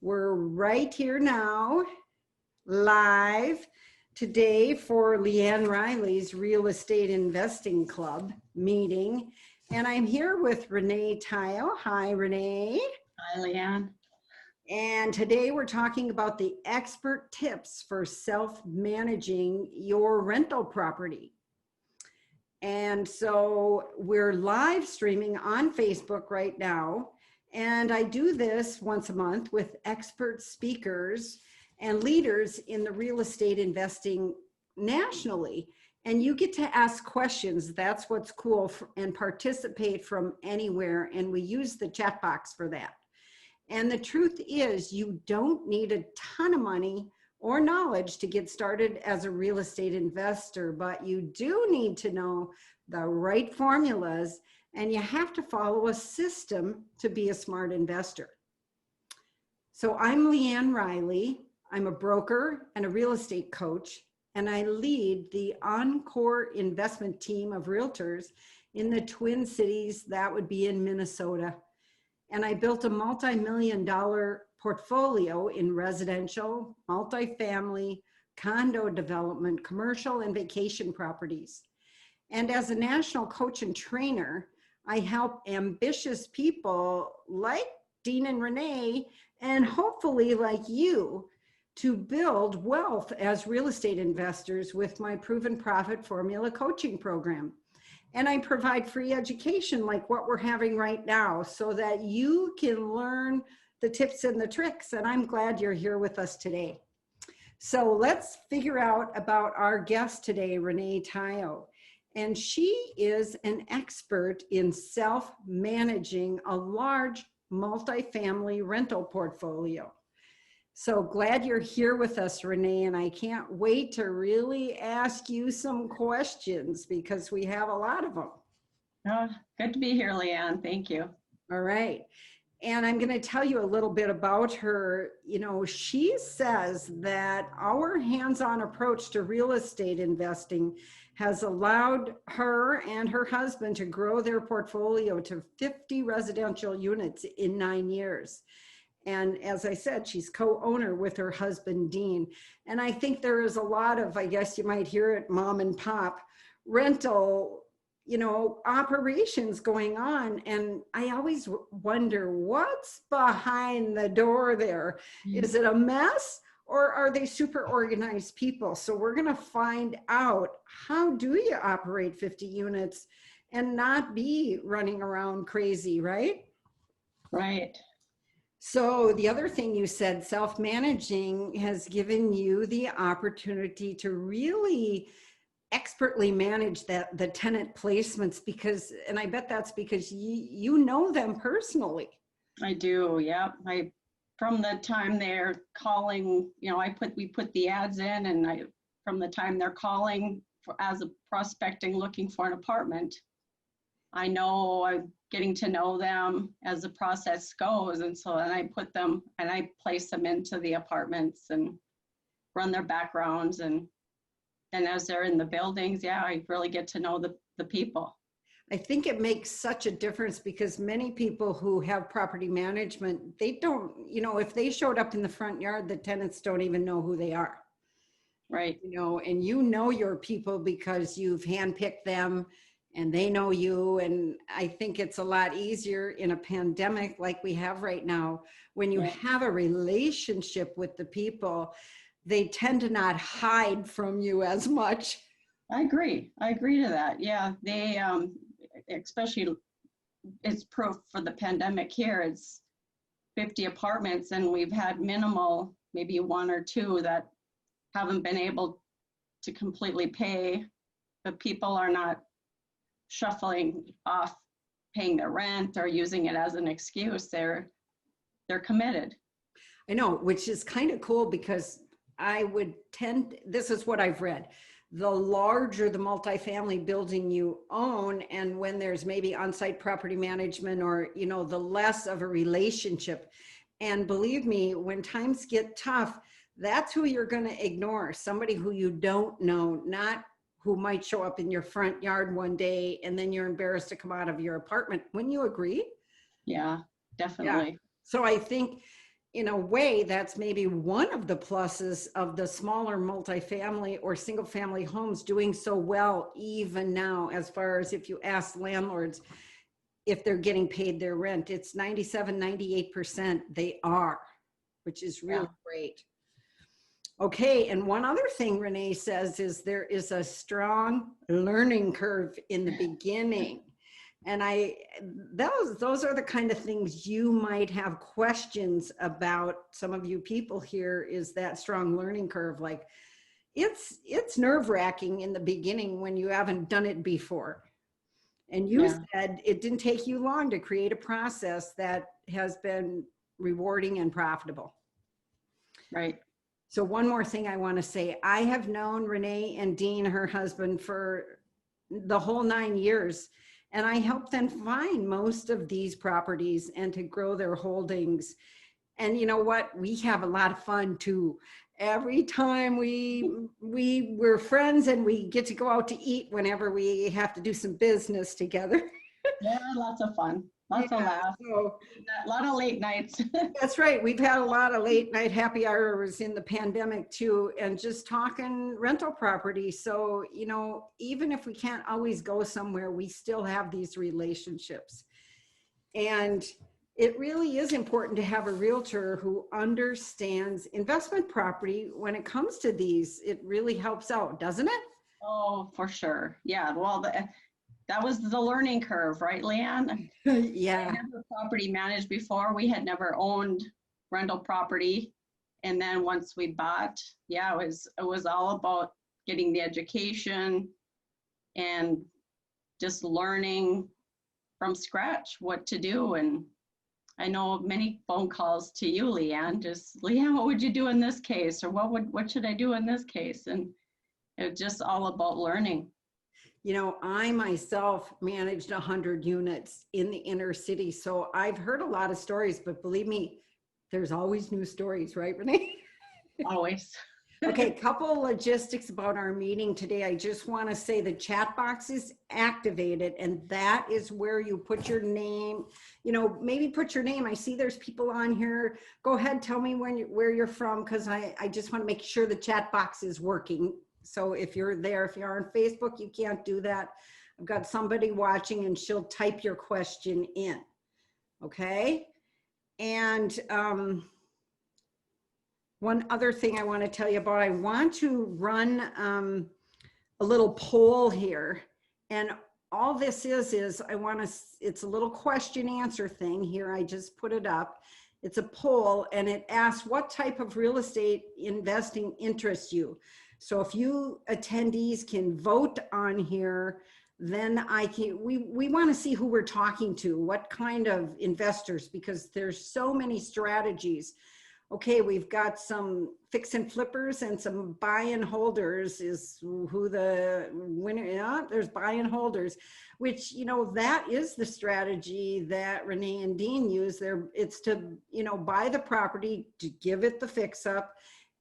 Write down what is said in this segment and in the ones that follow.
We're right here now, live today for LeAnn Riley's Real Estate Investing Club meeting. And I'm here with Renae Tyo. Hi, Renae. Hi, LeAnn. And today we're talking about the expert tips for self-managing your rental property. And so we're live streaming on Facebook right now. And I do this once a month with expert speakers and leaders in the real estate investing nationally. And you get to ask questions. That's what's cool, and participate from anywhere. And we use the chat box for that. And the truth is, you don't need a ton of money or knowledge to get started as a real estate investor, but you do need to know the right formulas, and you have to follow a system to be a smart investor. So I'm LeAnn Riley. I'm a broker and a real estate coach, and I lead the Encore investment team of realtors in the Twin Cities. That would be in Minnesota. And I built a multi-million-dollar portfolio in residential, multifamily, condo development, commercial, and vacation properties. And as a national coach and trainer, I help ambitious people like Dean and Renae, and hopefully like you, to build wealth as real estate investors with my proven profit formula coaching program. And I provide free education like what we're having right now so that you can learn the tips and the tricks. And I'm glad you're here with us today. So let's figure out about our guest today, Renae Tyo. And she is an expert in self-managing a large multifamily rental portfolio. So glad you're here with us, Renae, and I can't wait to really ask you some questions because we have a lot of them. Oh, good to be here, LeAnn. Thank you. All right. And I'm going to tell you a little bit about her. You know, she says that our hands-on approach to real estate investing has allowed her and her husband to grow their portfolio to 50 residential units in 9 years. And as I said, she's co-owner with her husband, Dean. And I think there is a lot of, I guess you might hear it, mom and pop rental, operations going on. And I always wonder what's behind the door there. Is it a mess or are they super organized people? So we're going to find out, how do you operate 50 units and not be running around crazy, right? Right. So the other thing you said, self-managing has given you the opportunity to really expertly manage the tenant placements and I bet that's because you know them personally. I do. Yeah. From the time they're calling, we put the ads in, and from the time they're calling as a prospecting looking for an apartment, I know I'm getting to know them as the process goes. And so then I put them and I place them into the apartments and run their backgrounds. And then as they're in the buildings, I really get to know the people. I think it makes such a difference because many people who have property management, they don't, if they showed up in the front yard, the tenants don't even know who they are. Right. And your people because you've handpicked them and they know you. And I think it's a lot easier in a pandemic like we have right now, when you have a relationship with the people, they tend to not hide from you as much. I agree to that. Yeah. They, especially it's proof for the pandemic here, it's 50 apartments and we've had minimal, maybe one or two that haven't been able to completely pay, but people are not shuffling off paying their rent or using it as an excuse. They're committed. I know, which is kind of cool because this is what I've read. The larger the multifamily building you own, and when there's maybe on-site property management or, the less of a relationship. And believe me, when times get tough, that's who you're going to ignore. Somebody who you don't know, not who might show up in your front yard one day and then you're embarrassed to come out of your apartment. Wouldn't you agree? Yeah, definitely. Yeah. So I think in a way, that's maybe one of the pluses of the smaller multifamily or single family homes doing so well even now, as far as if you ask landlords if they're getting paid their rent, it's 97, 98% they are, which is really great. Okay, and one other thing Renae says is there is a strong learning curve in the beginning. And those are the kind of things you might have questions about. Some of you people here, is that strong learning curve. Like it's nerve-wracking in the beginning when you haven't done it before. And you said it didn't take you long to create a process that has been rewarding and profitable. Right. So one more thing I want to say, I have known Renae and Dean, her husband, for the whole 9 years. And I helped them find most of these properties and to grow their holdings. And you know what? We have a lot of fun too. Every time we're friends and we get to go out to eat whenever we have to do some business together. Yeah, lots of fun. Lots of laughs. So, a lot of late nights. that's right. We've had a lot of late night happy hours in the pandemic too, and just talking rental property. So, you know, even if we can't always go somewhere, we still have these relationships. And it really is important to have a realtor who understands investment property when it comes to these. It really helps out, doesn't it? Oh, for sure. Yeah. Well, that was the learning curve, right, LeAnn? Yeah. I never property managed before. We had never owned rental property. And then once we bought, yeah, it was all about getting the education and just learning from scratch what to do. And I know many phone calls to you, LeAnn, just, LeAnn, what would you do in this case? Or what should I do in this case? And it's just all about learning. You know, I myself managed 100 units in the inner city. So I've heard a lot of stories, but believe me, there's always new stories, right, Renae? Always. Okay, couple logistics about our meeting today. I just want to say the chat box is activated, and that is where you put your name, you know, maybe put your name. I see there's people on here. Go ahead, tell me where you're from, because I just want to make sure the chat box is working. So if you're there, if you're on Facebook, you can't do that. I've got somebody watching and she'll type your question in. Okay. And one other thing I want to tell you about, I want to run a little poll here. And all this is I want to, it's a little question answer thing here. I just put it up. It's a poll and it asks what type of real estate investing interests you. So if you attendees can vote on here, then we want to see who we're talking to, what kind of investors, because there's so many strategies. Okay, we've got some fix and flippers and some buy and holders is who the winner, yeah, there's buy and holders, which, you know, that is the strategy that Renae and Dean use there. It's to, you know, buy the property, to give it the fix up,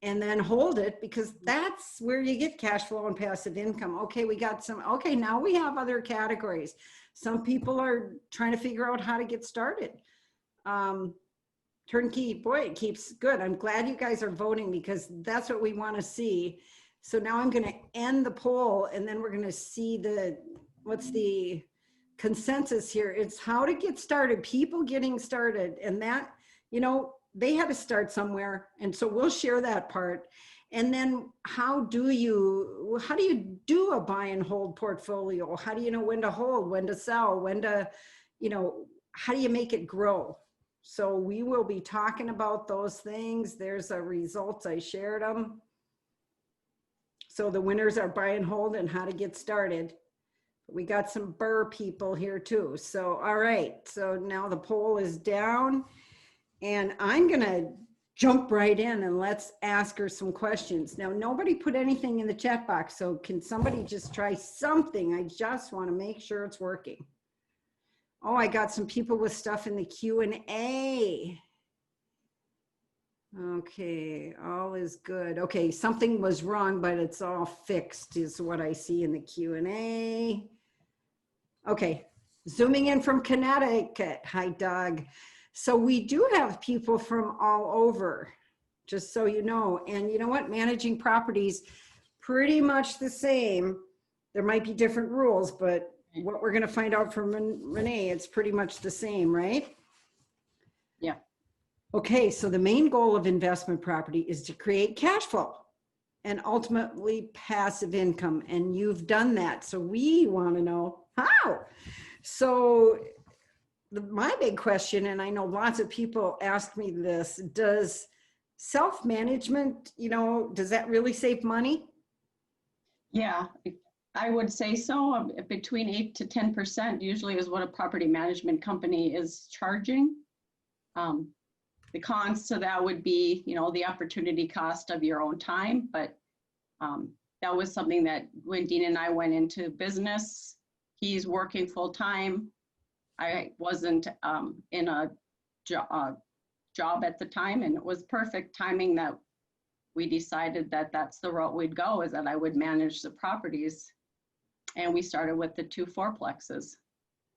and then hold it, because that's where you get cash flow and passive income. Okay, we got some, okay, now we have other categories. Some people are trying to figure out how to get started. Turnkey, boy, it keeps good. I'm glad you guys are voting because that's what we want to see. So now I'm going to end the poll and then we're going to see what's the consensus here. It's how to get started, people getting started. And that, you know, they had to start somewhere. And so we'll share that part. And then how do you do a buy and hold portfolio? How do you know when to hold, when to sell, when to, you know, how do you make it grow? So we will be talking about those things. There's a results, I shared them. So the winners are buy and hold and how to get started. We got some Burr people here too. So, all right. So now the poll is down. And I'm going to jump right in and let's ask her some questions. Now, nobody put anything in the chat box, so can somebody just try something? I just want to make sure it's working. Oh, I got some people with stuff in the Q&A. Okay, all is good. Okay, something was wrong, but it's all fixed is what I see in the Q&A. Okay, zooming in from Connecticut. Hi, Doug. So we do have people from all over, just so you know. And you know what? Managing properties, pretty much the same. There might be different rules, but what we're going to find out from Renae, it's pretty much the same, right? Yeah. Okay, so the main goal of investment property is to create cash flow and ultimately passive income. And you've done that. So we want to know how. So my big question, and I know lots of people ask me this, does self-management, does that really save money? Yeah, I would say so. Between 8 to 10% usually is what a property management company is charging. The cons to that would be, the opportunity cost of your own time, but that was something that when Dean and I went into business, he's working full time. I wasn't in a job at the time, and it was perfect timing that we decided that that's the route we'd go, is that I would manage the properties. And we started with the 2 fourplexes.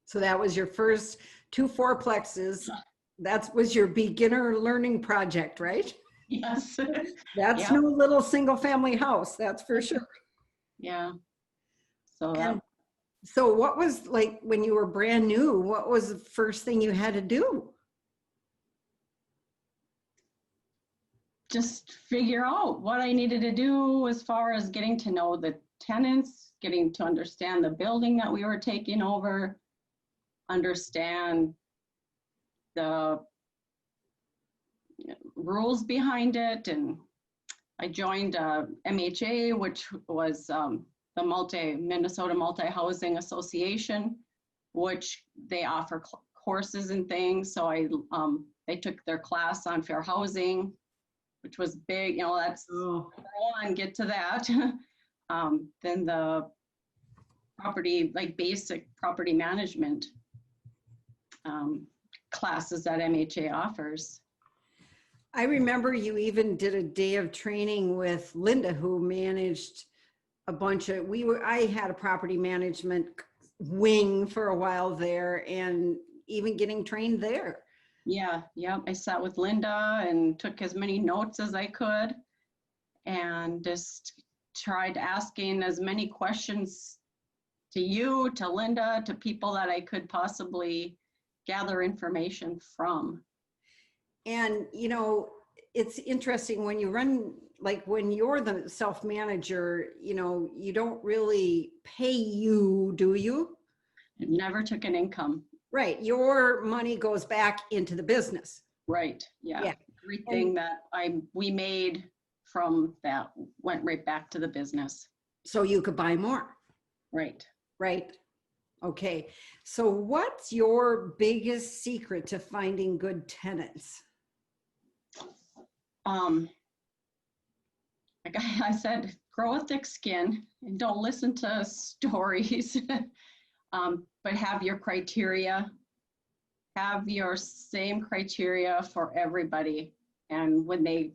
So that was your first 2 fourplexes. That was your beginner learning project, right? Yes. That's Yep. no little single family house, that's for sure. Yeah. So so what was, like, when you were brand new, what was the first thing you had to do? just figure out what I needed to do as far as getting to know the tenants, getting to understand the building that we were taking over, understand the rules behind it. And I joined MHA, which was the Minnesota Multi-Housing Association, which they offer courses and things. So they took their class on fair housing, which was big. That's number one, get to that. Then the property, like basic property management classes that MHA offers. I remember you even did a day of training with Linda, who managed a bunch of, I had a property management wing for a while there, and even getting trained there. Yeah, I sat with Linda and took as many notes as I could, and just tried asking as many questions to you, to Linda, to people that I could possibly gather information from. And, it's interesting when you run, like when you're the self-manager, you don't really pay you, do you? It never took an income. Right. Your money goes back into the business. Right. Yeah. Everything that we made from that went right back to the business. So you could buy more. Right. Right. Okay. So what's your biggest secret to finding good tenants? Like I said, grow a thick skin and don't listen to stories, but have your criteria. Have your same criteria for everybody. And when they're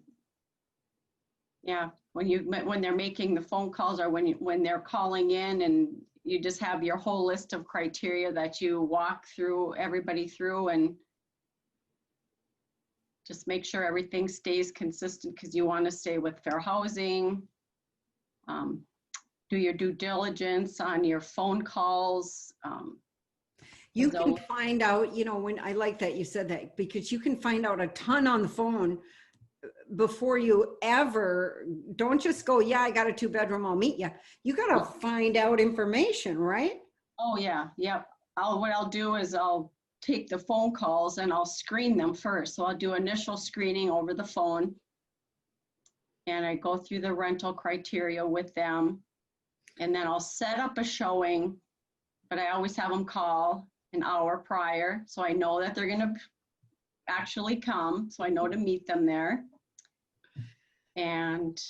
making the phone calls, or when they're calling in, and you just have your whole list of criteria that you walk through everybody through, and just make sure everything stays consistent, because you want to stay with fair housing. Do your due diligence on your phone calls. You can find out, when I like that you said that, because you can find out a ton on the phone before you ever, don't just go, yeah, I got a 2-bedroom, I'll meet you. You got to find out information, right? Oh yeah. Yep. What I'll do is I'll take the phone calls and I'll screen them first. So I'll do initial screening over the phone, and I go through the rental criteria with them, and then I'll set up a showing, but I always have them call an hour prior, so I know that they're going to actually come, so I know to meet them there. And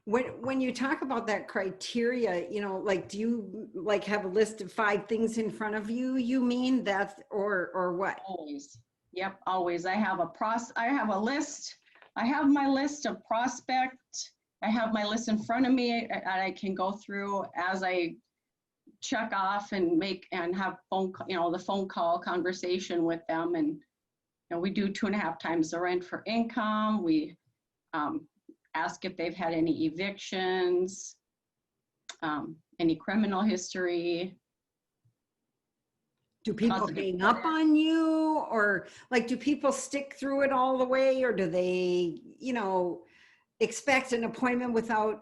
when you talk about that criteria, like, do you have a list of 5 things in front of you, you mean that, or what? Always. Yep, always. I have a list. I have my list of prospect. I have my list in front of me, and I can go through as I check off and have the phone call conversation with them, and we do 2.5 times the rent for income. We ask if they've had any evictions, any criminal history. Do people Positive hang up on you, or like, do people stick through it all the way, or do they, expect an appointment without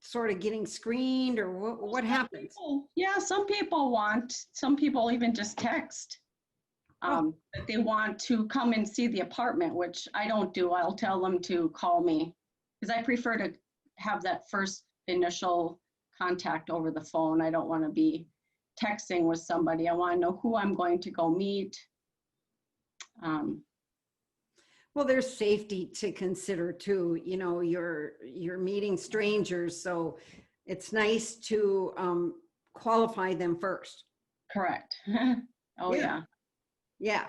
sort of getting screened, or what happens? Yeah, some people even just text. That they want to come and see the apartment, which I don't do. I'll tell them to call me because I prefer to have that first initial contact over the phone. I don't want to be texting with somebody. I want to know who I'm going to go meet. Well, there's safety to consider too. You're meeting strangers, so it's nice to qualify them first. Correct. Oh, yeah. Yeah.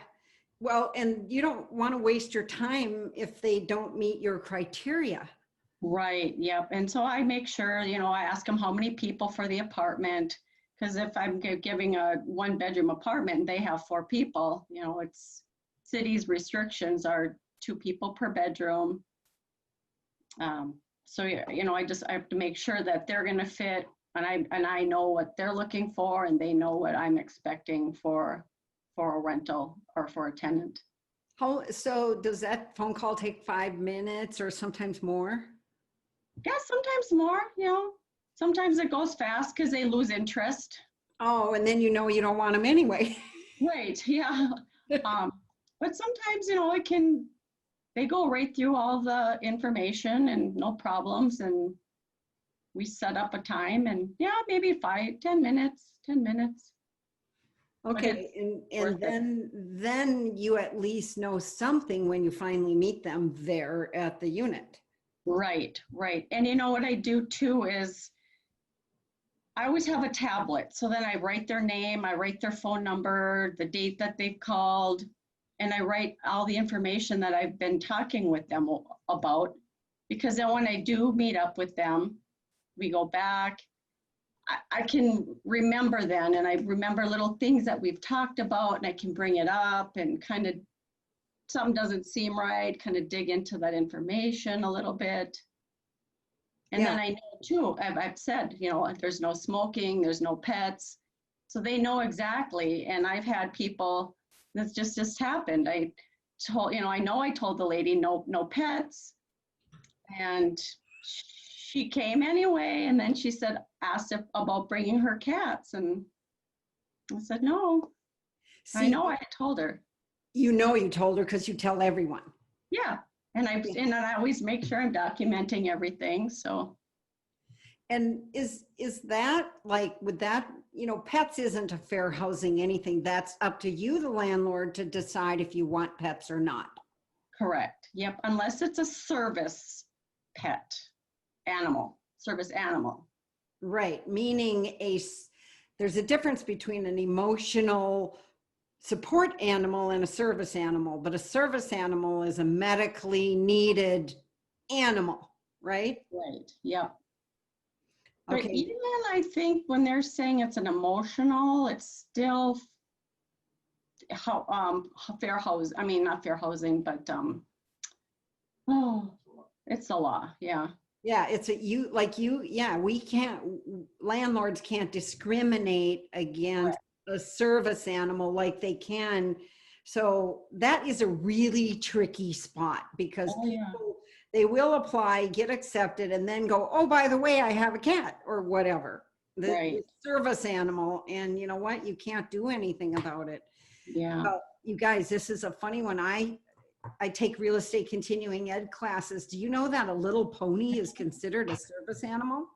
Well, and you don't want to waste your time if they don't meet your criteria. Right. Yep. And so I make sure, I ask them how many people for the apartment. Because if I'm giving a 1-bedroom apartment and they have 4 people, it's city's restrictions are 2 people per bedroom. So, I have to make sure that they're going to fit, and I know what they're looking for, and they know what I'm expecting for a rental or for a tenant. So does that phone call take 5 minutes or sometimes more? Yeah, sometimes more, sometimes it goes fast because they lose interest. Oh, and then you don't want them anyway. Right, yeah. But sometimes, they go right through all the information and no problems, and we set up a time, and maybe 10 minutes. Okay, and then you at least know something when you finally meet them there at the unit. Right. And what I do too is I always have a tablet. So then I write their name, I write their phone number, the date that they've called, and I write all the information that I've been talking with them about. Because then when I do meet up with them, we go back, I can remember then, and I remember little things that we've talked about, and I can bring it up and kind of, something doesn't seem right, kind of dig into that information a little bit. And then I know too, I've said, there's no smoking, there's no pets. So they know exactly. And I've had people, this just happened. I told the lady no pets. And she came anyway. And then she asked about bringing her cats. And I said, no. See, I know I had told her. You told her because you tell everyone. Yeah. And I always make sure I'm documenting everything. So. And is that like, would that, pets isn't a fair housing anything. That's up to you, the landlord, to decide if you want pets or not. Correct. Yep. Unless it's a service service animal. Right. Meaning there's a difference between an emotional support animal and a service animal, but a service animal is a medically needed animal, right? Right. Yep. Okay. But even I think when they're saying it's an emotional, it's still fair housing. I mean, not fair housing, but it's the law. Yeah. Yeah, we can't, landlords can't discriminate against a service animal like they can. So that is a really tricky spot because people, they will apply, get accepted, and then go, oh, by the way, I have a cat or whatever. The service animal, and you know what? You can't do anything about it. Yeah. Well, you guys, this is a funny one. I take real estate continuing ed classes. Do you know that a little pony is considered a service animal?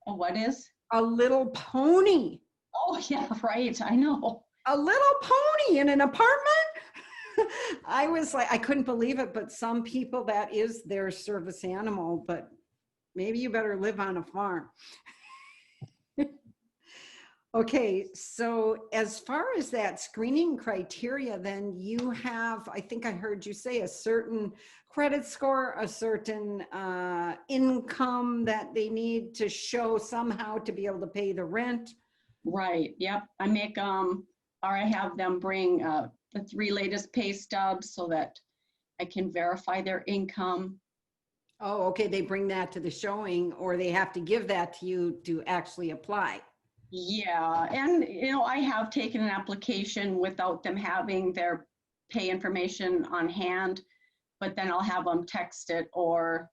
Oh, what is? A little pony. Oh, yeah, right. I know. A little pony in an apartment? I was like, I couldn't believe it, but some people, that is their service animal, but maybe you better live on a farm. Okay, so as far as that screening criteria, then you have, I think I heard you say, a certain credit score, a certain income that they need to show somehow to be able to pay the rent. Right. Yep. I make or I have them bring the 3 latest pay stubs so that I can verify their income. Oh, okay, they bring that to the showing, or they have to give that to you to actually apply. Yeah, and I have taken an application without them having their pay information on hand, but then I'll have them text it or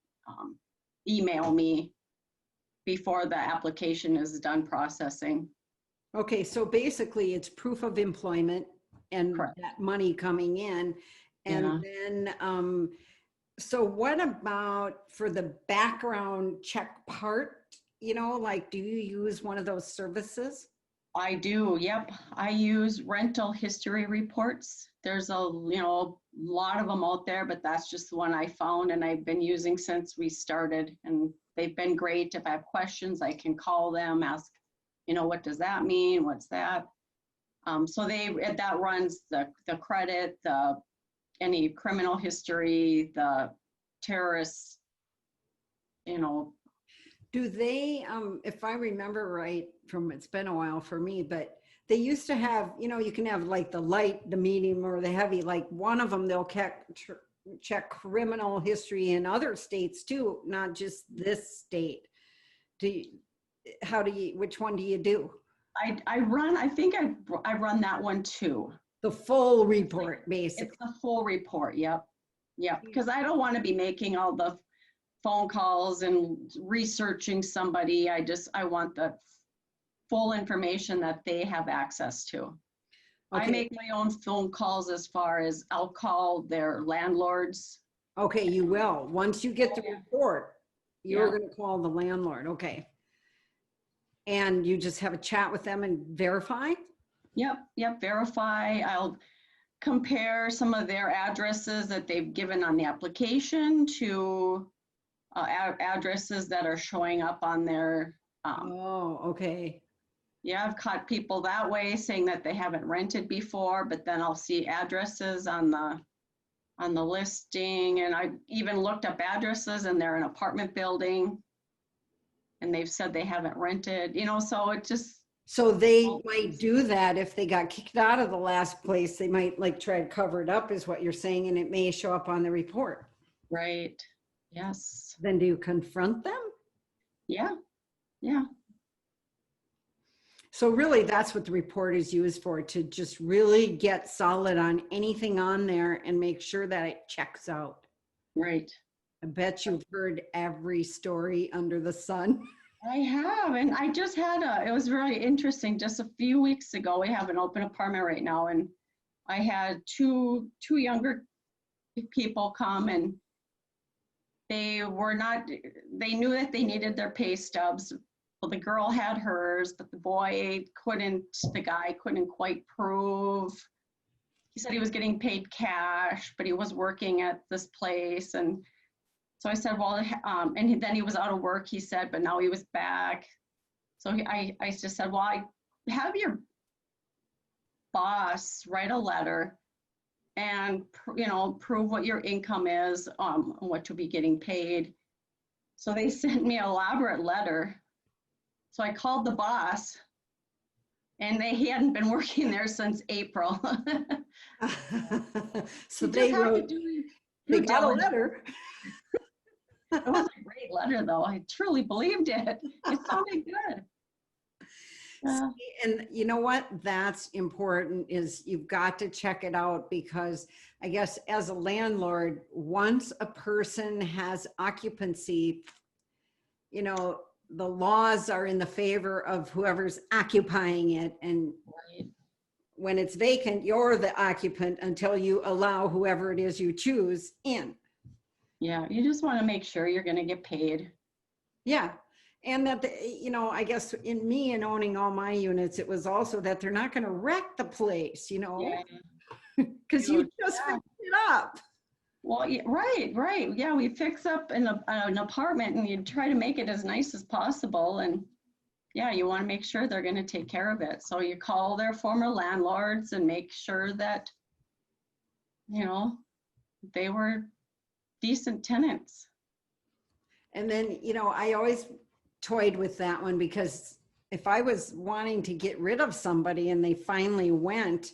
email me before the application is done processing. Okay, so basically it's proof of employment and Correct. that money coming in. And then, so what about for the background check part? Like, do you use one of those services? I do, yep. I use rental history reports. There's a lot of them out there, but that's just the one I found and I've been using since we started, and they've been great. If I have questions, I can call them, ask, what does that mean? What's that? So that runs the credit, any criminal history, the terrorists, Do they, if I remember right, it's been a while for me, but they used to have, you can have like the light, the medium, or the heavy. Like one of them, they'll check criminal history in other states too, not just this state. Which one do you do? I think I run that one too. The full report, basically. It's the full report, yep. Because I don't want to be making all the phone calls and researching somebody. I want the full information that they have access to. Okay. I make my own phone calls as far as I'll call their landlords. Okay, you will. Once you get the report, you're going to call the landlord. Okay. And you just have a chat with them and verify? Yep, verify. I'll compare some of their addresses that they've given on the application to addresses that are showing up on their. Oh, okay. Yeah, I've caught people that way saying that they haven't rented before, but then I'll see addresses on the listing, and I even looked up addresses and they're an apartment building and they've said they haven't rented, so it just. So they might do that if they got kicked out of the last place. They might like try to cover it up is what you're saying, and it may show up on the report. Right. Yes. Then do you confront them? Yeah. So really that's what the report is used for, to just really get solid on anything on there and make sure that it checks out. Right. I bet you've heard every story under the sun. I have, and I just had it was really interesting. Just a few weeks ago, we have an open apartment right now, and I had two younger people come, and they knew that they needed their pay stubs. Well, the girl had hers, but the guy couldn't quite prove. He said he was getting paid cash, but he was working at this place. And so I said, well, and then he was out of work, he said, but now he was back. So I just said, well, I have your boss write a letter and, prove what your income is, what you'll be getting paid. So they sent me an elaborate letter. So I called the boss, and he hadn't been working there since April. So they got a letter. It was a great letter, though. I truly believed it. It sounded good. And you know what? That's important, is you've got to check it out, because I guess as a landlord, once a person has occupancy, the laws are in the favor of whoever's occupying it. And when it's vacant, you're the occupant until you allow whoever it is you choose in. Yeah, you just want to make sure you're going to get paid. Yeah. And that, I guess in me and owning all my units, it was also that they're not going to wreck the place, because you just fixed it up. Well, yeah, right. Yeah, we fix up an apartment and you try to make it as nice as possible. And yeah, you want to make sure they're going to take care of it. So you call their former landlords and make sure that, they were decent tenants. And then, I always toyed with that one, because if I was wanting to get rid of somebody and they finally went,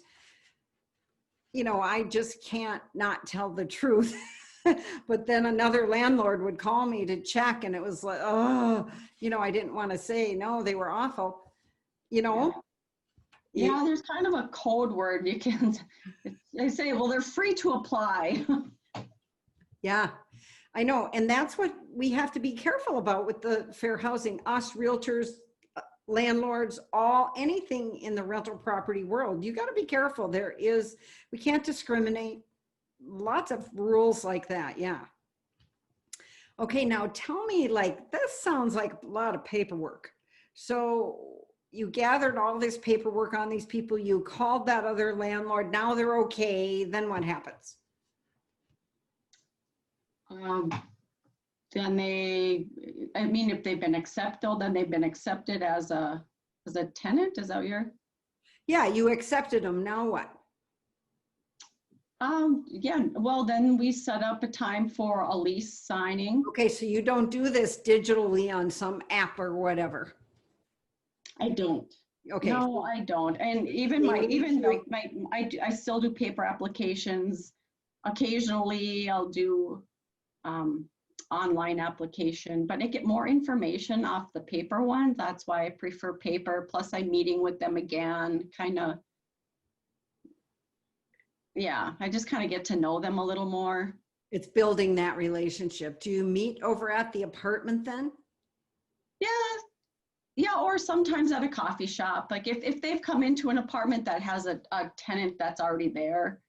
you know, I just can't not tell the truth. But then another landlord would call me to check, and it was like, oh, you know, I didn't want to say, no, they were awful, you Yeah. know? Yeah, there's kind of a code word you can, they say, well, they're free to apply. Yeah, I know. And that's what we have to be careful about with the fair housing, us realtors, landlords, all, anything in the rental property world. You got to be careful. We can't discriminate. Lots of rules like that. Yeah. Okay, now tell me, like, this sounds like a lot of paperwork. So you gathered all this paperwork on these people, you called that other landlord, now they're okay, then what happens? Um, Then I mean, if they've been accepted, then they've been accepted as a tenant, is that what you're? Yeah, you accepted them, now what? Yeah, well, then we set up a time for a lease signing. Okay, so you don't do this digitally on some app or whatever. I don't. Okay, No, I don't. And even they need to- I still do paper applications. Occasionally I'll do online application, but I get more information off the paper one. That's why I prefer paper. Plus I'm meeting with them again, kind of. Yeah, I just kind of get to know them a little more. it's building that relationship. Do you meet over at the apartment then? Yeah, yeah, or sometimes at a coffee shop. Like if they've come into an apartment that has a tenant that's already there,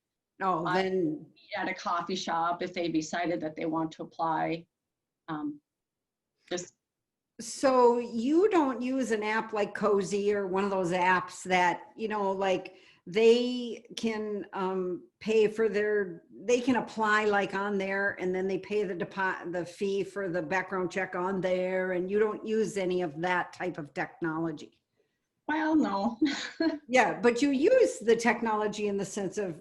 Oh, I then, meet at a coffee shop if they decided that they want to apply. Um, just so you don't use an app like Cozy or one of those apps that, you know, like they can pay for they can apply like on there, and then they pay the fee for the background check on there, and you don't use any of that type of technology. well, no. Yeah, but you use the technology in the sense of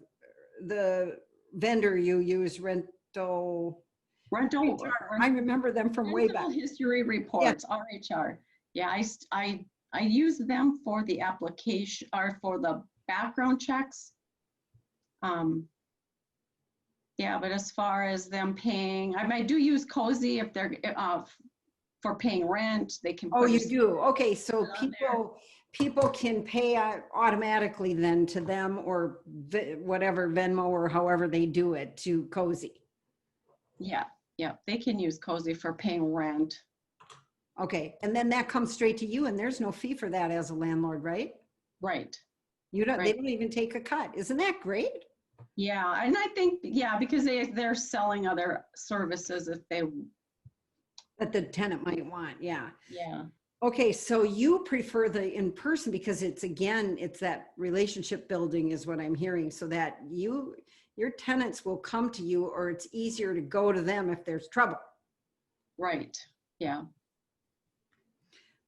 the vendor you use, rental. Rental, I remember them from way rental back. history reports, RHR. Yeah, I use them for the application or for the background checks. Yeah, but as far as them paying, I do use Cozy if they're for paying rent. They can. Oh, put a you do? Okay, so on there. people can pay automatically then to them, or whatever, Venmo or however they do it, to Cozy. Yeah, yeah, they can use Cozy for paying rent. Okay, and then that comes straight to you, and there's no fee for that as a landlord, right? Right. You don't, they Right. don't even take a cut. Isn't that great? Yeah, and I think, yeah, because they're selling other services if they, That the tenant might want, yeah. yeah. Okay, so you prefer the in-person because it's, again, it's that relationship building is what I'm hearing, so that your tenants will come to you, or it's easier to go to them if there's trouble. Right, yeah.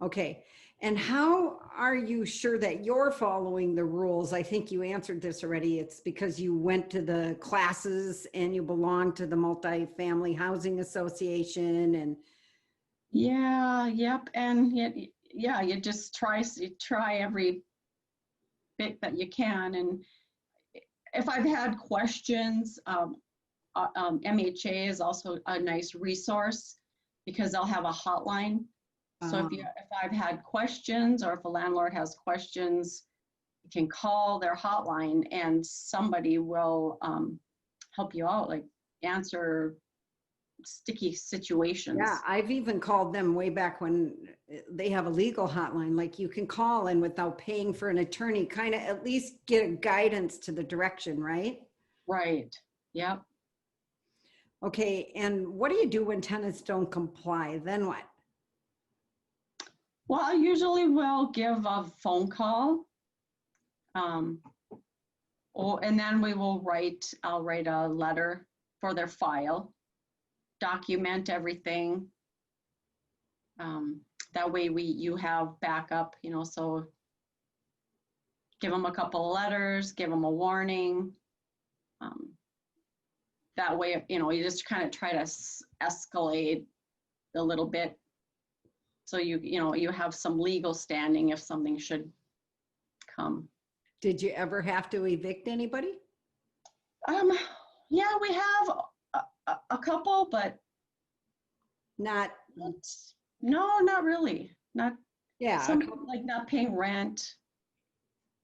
Okay, and how are you sure that you're following the rules? I think you answered this already. It's because you went to the classes and you belong to the Multifamily Housing Association, and Yeah, yep, and yeah, you just try every bit that you can. And if I've had questions, MHA is also a nice resource because they'll have a hotline. So if I've had questions, or if a landlord has questions, you can call their hotline and somebody will help you out, like answer sticky situations. yeah, I've even called them way back when they have a legal hotline, like you can call and without paying for an attorney, kind of at least get a guidance to the direction, right? Right. Yep. Okay, and what do you do when tenants don't comply? Then what? Well, I usually will give a phone call. And then I'll write a letter for their file, document everything. That way you have backup, so give them a couple of letters, give them a warning. That way, you just kind of try to escalate a little bit. So you have some legal standing if something should come. Did you ever have to evict anybody? Um, yeah, we have a couple, but Not, no, not really. Not yeah, some like not paying rent.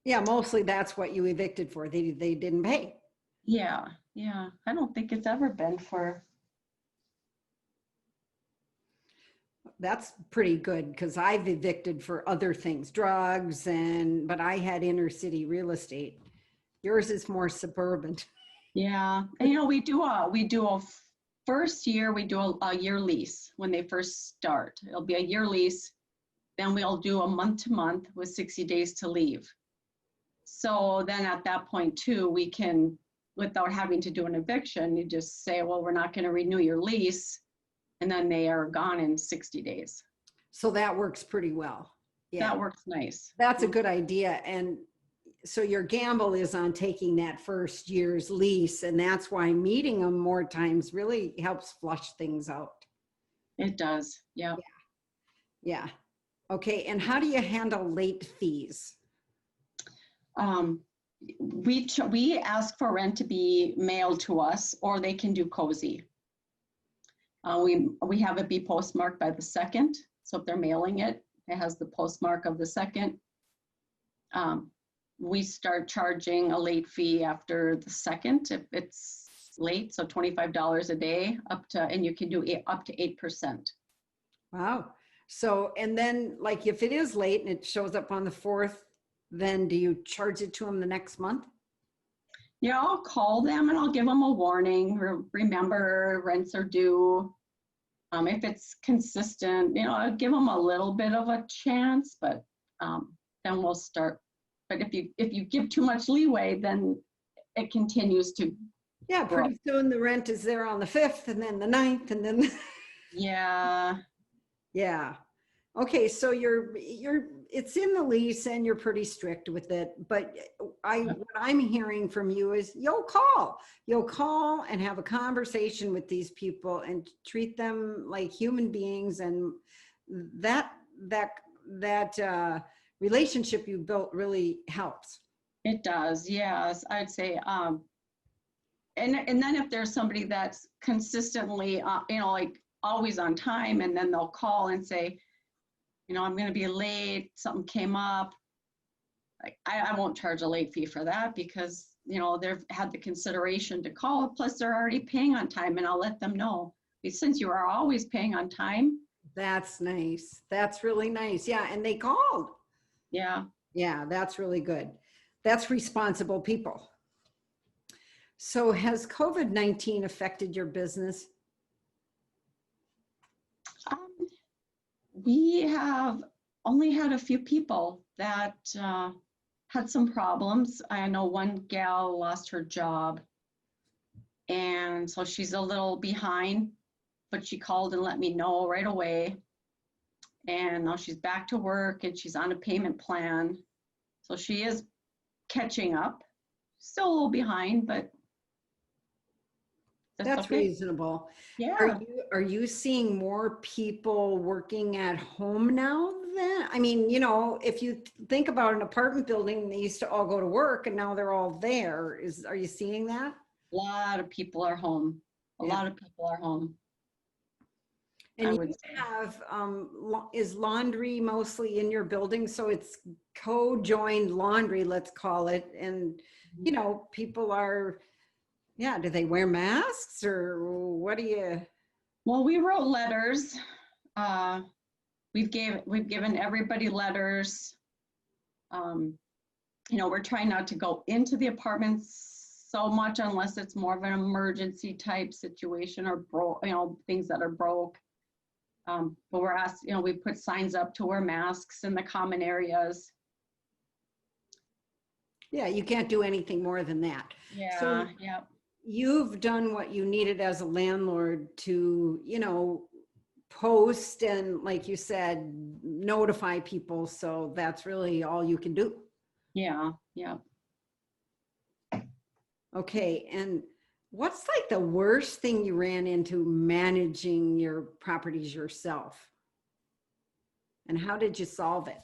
yeah, mostly that's what you evicted for. They didn't pay. Yeah, yeah. I don't think it's ever been for, That's pretty good because I've evicted for other things, drugs but I had inner city real estate. Yours is more suburban. yeah. And you know, we do a first year, we do a year lease when they first start. It'll be a year lease. Then we'll do a month to month with 60 days to leave. So then at that point too, we can, without having to do an eviction, you just say, well, we're not going to renew your lease. And then they are gone in 60 days. So that works pretty well. Yeah, That works nice. that's a good idea. And so your gamble is on taking that first year's lease, and that's why meeting them more times really helps flush things out. It does. Yeah. Yeah. Okay. And how do you handle late fees? We ask for rent to be mailed to us, or they can do cozy. We have it be postmarked by the 2nd. So if they're mailing it, it has the postmark of the 2nd. We start charging a late fee after the 2nd if it's late, so $25 a day and you can do up to 8%. Wow. So, and then like if it is late and it shows up on the 4th, then do you charge it to them the next month? Yeah, I'll call them and I'll give them a warning. Remember, rents are due. If it's consistent, you know, I'll give them a little bit of a chance, but then we'll start. But if you give too much leeway, then it continues to Yeah, grow. pretty soon the rent is there on the 5th and then the 9th and then, Yeah, yeah. Okay, so it's in the lease and you're pretty strict with it, but what I'm hearing from you is you'll call and have a conversation with these people and treat them like human beings, and that relationship you built really helps. it does. Yes, I'd say. And then if there's somebody that's consistently, you know, like always on time, and then they'll call and say, you know, I'm going to be late, something came up. Like, I won't charge a late fee for that because, you know, they've had the consideration to call, plus they're already paying on time, and I'll let them know. Since you are always paying on time. That's nice. That's really nice. Yeah, and they called. Yeah. Yeah, that's really good. That's responsible people. So has COVID-19 affected your business? We have only had a few people that had some problems. I know one gal lost her job, and so she's a little behind, but she called and let me know right away. And now she's back to work and she's on a payment plan. So she is catching up. Still a little behind, but That's okay. reasonable. Yeah. Are you seeing more people working at home now then? I mean, you know, if you think about an apartment building, they used to all go to work and now they're all there. Are you seeing that? A lot of people are home. A lot of people are home. And you have, is laundry mostly in your building? So it's co-joined laundry, let's call it. And, you know, people are, yeah, do they wear masks or what do you? Well, we wrote letters. We've given everybody letters. You know, we're trying not to go into the apartments so much unless it's more of an emergency type situation or you know, things that are broke. But we're asked, you know, we put signs up to wear masks in the common areas. Yeah, you can't do anything more than that. Yeah, so yeah. You've done what you needed as a landlord to, you know, post and, like you said, notify people. So that's really all you can do. Yeah, yeah. Okay, and what's like the worst thing you ran into managing your properties yourself? And how did you solve it?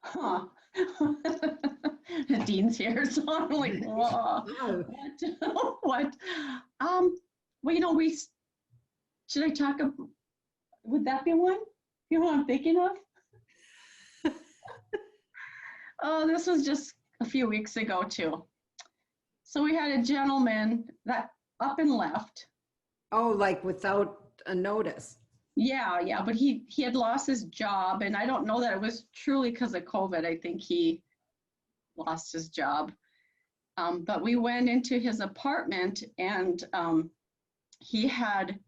Huh. Dean's here, so I'm like, whoa, Oh, what? What? Well, you know, should I talk about, would that be one? You know what I'm thinking of? Oh, this was just a few weeks ago too. So we had a gentleman that up and left. oh, like without a notice. Yeah, but he had lost his job, and I don't know that it was truly because of COVID. I think he lost his job. But we went into his apartment, and he had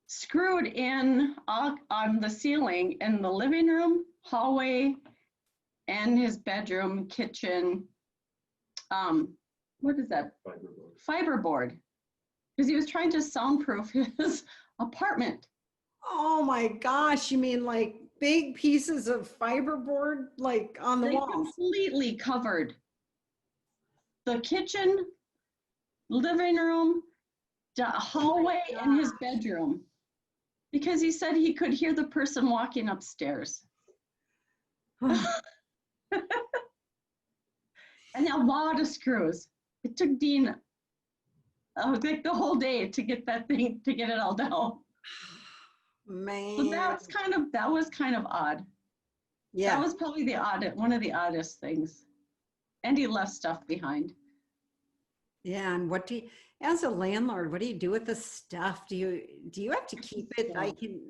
screwed in on the ceiling in the living room, hallway, and his bedroom, kitchen. What is that? Fiberboard. Because he was trying to soundproof his apartment. Oh my gosh, you mean like big pieces of fiberboard like on the They walls? completely covered the kitchen, living room, the hallway, and his bedroom. Because he said he could hear the person walking upstairs. And a lot of screws. It took Dean like the whole day to get that thing, to get it all down. Man. So that was kind of odd. Yeah. That was probably one of the oddest things. And he left stuff behind. Yeah. And what do you, as a landlord, what do you do with the stuff? Do you have to keep it? I can.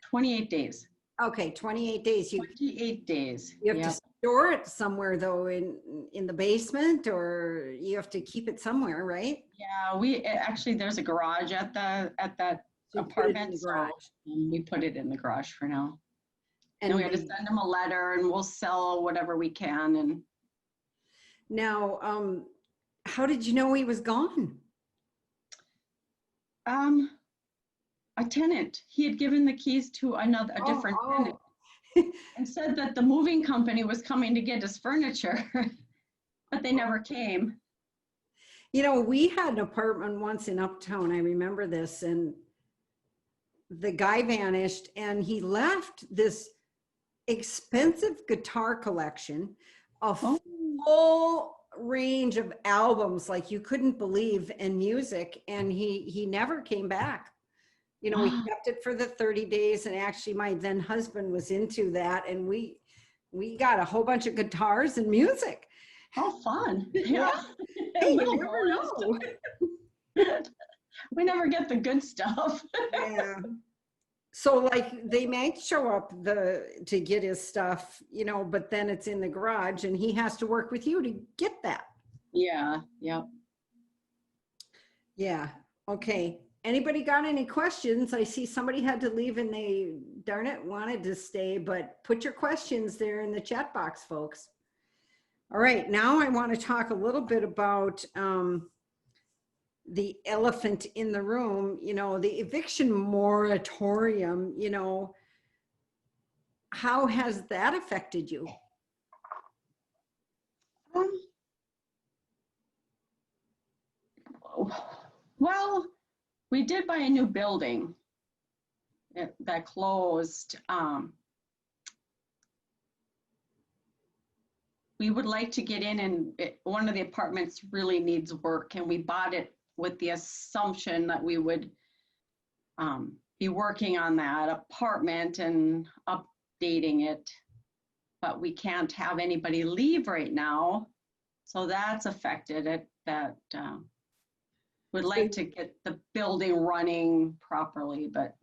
28 days. Okay, 28 days. 28 days. You have to store it somewhere though, in the basement, or you have to keep it somewhere, right? Yeah, actually there's a garage at that So apartment. garage. So we put it in the garage for now. And we had to send him a letter, and we'll sell whatever we can. And now, how did you know he was gone? A tenant. He had given the keys to a different tenant, and said that the moving company was coming to get his furniture, but they never came. You know, we had an apartment once in Uptown. I remember this, and the guy vanished, and he left this expensive guitar collection, a full range of albums like you couldn't believe, and music, and he never came back. You know, we kept it for the 30 days, and actually my then husband was into that, and we got a whole bunch of guitars and music. How fun. Yeah. Hey, you never know. We never get the good stuff. Yeah. So like they might show up to get his stuff, you know, but then it's in the garage and he has to work with you to get that. Yeah. Yep. Yeah. Okay. Anybody got any questions? I see somebody had to leave and they, darn it, wanted to stay, but put your questions there in the chat box, folks. All right. Now I want to talk a little bit about the elephant in the room, you know, the eviction moratorium, you know, how has that affected you? Well, we did buy a new building that closed. We would like to get in, and one of the apartments really needs work, and we bought it with the assumption that we would be working on that apartment and updating it, but we can't have anybody leave right now. So that's affected it. That would like to get the building running properly, but.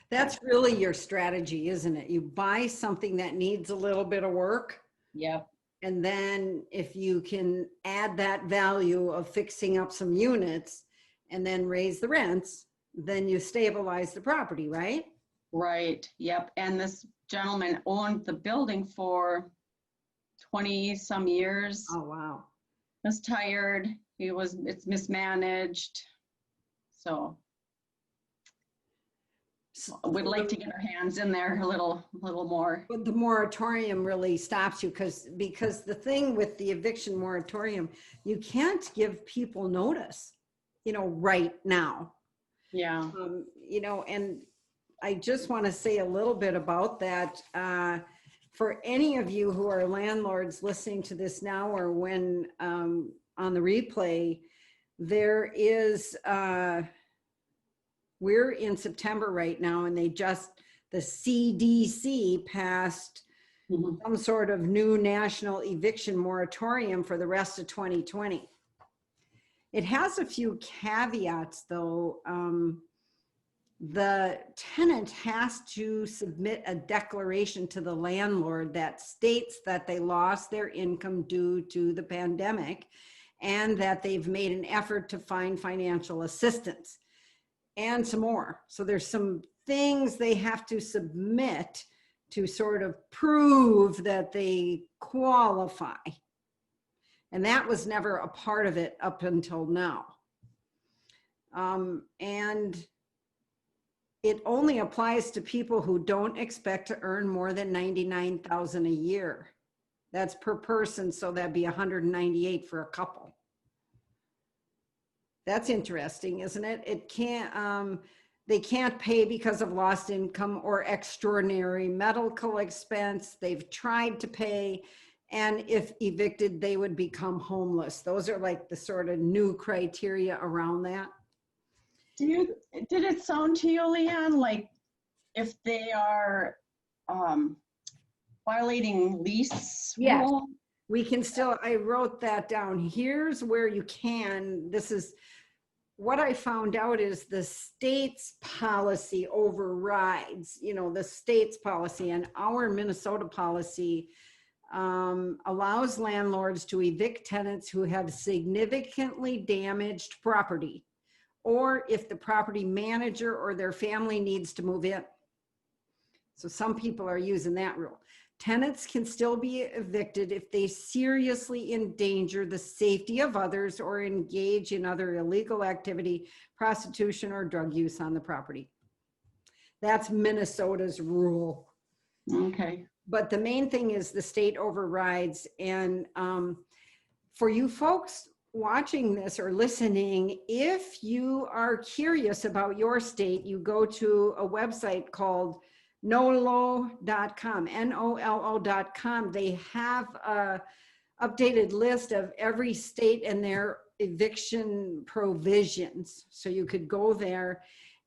That's really your strategy, isn't it? You buy something that needs a little bit of work. Yep. And then if you can add that value of fixing up some units and then raise the rents, then you stabilize the property, right? Right. Yep. And this gentleman owned the building for 20 some years. Oh, wow. Was tired. It's mismanaged. So we'd like to get our hands in there a little more. But the moratorium really stops you because the thing with the eviction moratorium, you can't give people notice, you know, right now. Yeah. You know, and I just want to say a little bit about that. for any of you who are landlords listening to this now or when on the replay, there is, we're in September right now, and the CDC passed some sort of new national eviction moratorium for the rest of 2020. It has a few caveats though. The tenant has to submit a declaration to the landlord that states that they lost their income due to the pandemic and that they've made an effort to find financial assistance and some more. So there's some things they have to submit to sort of prove that they qualify. And that was never a part of it up until now. And it only applies to people who don't expect to earn more than $99,000 a year. That's per person, so that'd be $198 for a couple. That's interesting, isn't it? It can't, they can't pay because of lost income or extraordinary medical expense. They've tried to pay, and if evicted, they would become homeless. Those are like the sort of new criteria around that. Did it sound to you, LeAnn, like if they are violating lease rule? We can still, I wrote that down. Here's where you can, this is what I found out is the state's policy overrides, the state's policy, and our Minnesota policy allows landlords to evict tenants who have significantly damaged property, or if the property manager or their family needs to move in. So some people are using that rule. Tenants can still be evicted if they seriously endanger the safety of others or engage in other illegal activity, prostitution, or drug use on the property. That's Minnesota's rule. Okay. But the main thing is the state overrides. And for you folks watching this or listening, if you are curious about your state, you go to a website called nolo.com, NOLO.com. They have a updated list of every state and their eviction provisions. So you could go there.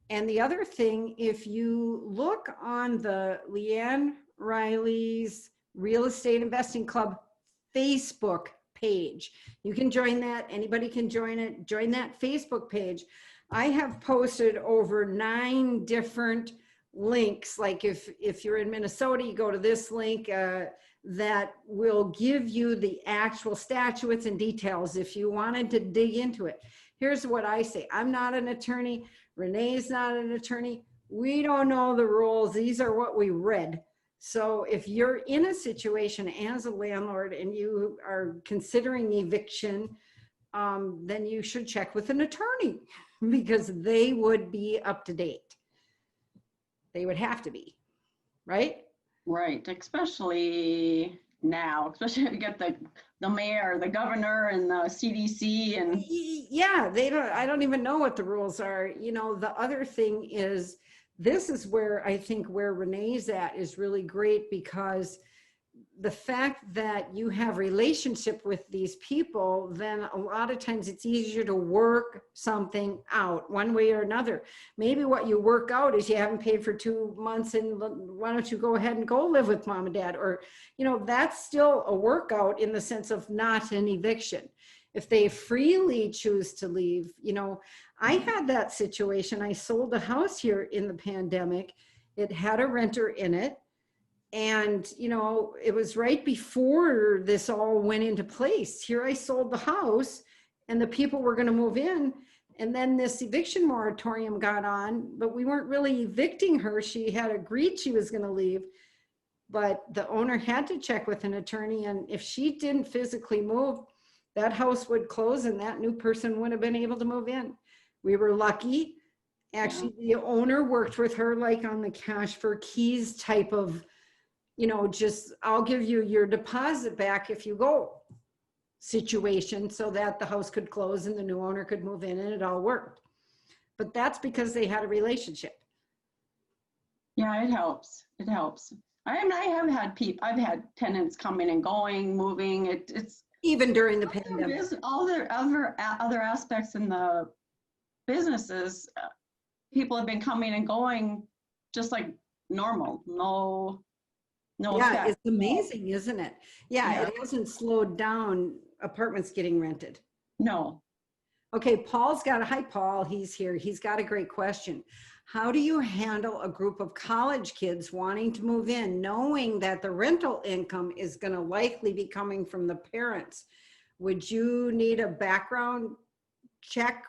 And the other thing, if you look on the LeAnn Riley's Real Estate Investing Club Facebook page, you can join that. Anybody can join it. Join that Facebook page. I have posted over 9 different links. Like if you're in Minnesota, you go to this link that will give you the actual statutes and details if you wanted to dig into it. Here's what I say. I'm not an attorney. Renee's not an attorney. We don't know the rules. These are what we read. So if you're in a situation as a landlord and you are considering eviction, then you should check with an attorney because they would be up to date. They would have to be, right? Right, especially now, especially if you get the mayor, the governor, and the CDC, and yeah, I don't even know what the rules are. The other thing is, this is where I think where Renee's at is really great, because the fact that you have relationship with these people, then a lot of times it's easier to work something out one way or another. Maybe what you work out is you haven't paid for 2 months, and why don't you go ahead and go live with mom and dad? Or, that's still a workout in the sense of not an eviction. If they freely choose to leave, I had that situation. I sold a house here in the pandemic. It had a renter in it. And, it was right before this all went into place. Here I sold the house and the people were going to move in. And then this eviction moratorium got on, but we weren't really evicting her. She had agreed she was going to leave, but the owner had to check with an attorney. And if she didn't physically move, that house would close and that new person would have been able to move in. We were lucky. Actually, the owner worked with her like on the cash for keys type of, just I'll give you your deposit back if you go situation, so that the house could close and the new owner could move in, and it all worked. But that's because they had a relationship. Yeah, it helps. It helps. I mean, I have had I've had tenants coming and going, moving. It's Even during the there pandemic? is all the other aspects in the businesses. People have been coming and going just like normal. No Yeah, effect. it's amazing, isn't it? Yeah, Yeah. it hasn't slowed down apartments getting rented. No. Okay, hi Paul, he's here. He's got a great question. How do you handle a group of college kids wanting to move in, knowing that the rental income is going to likely be coming from the parents? Would you need a background check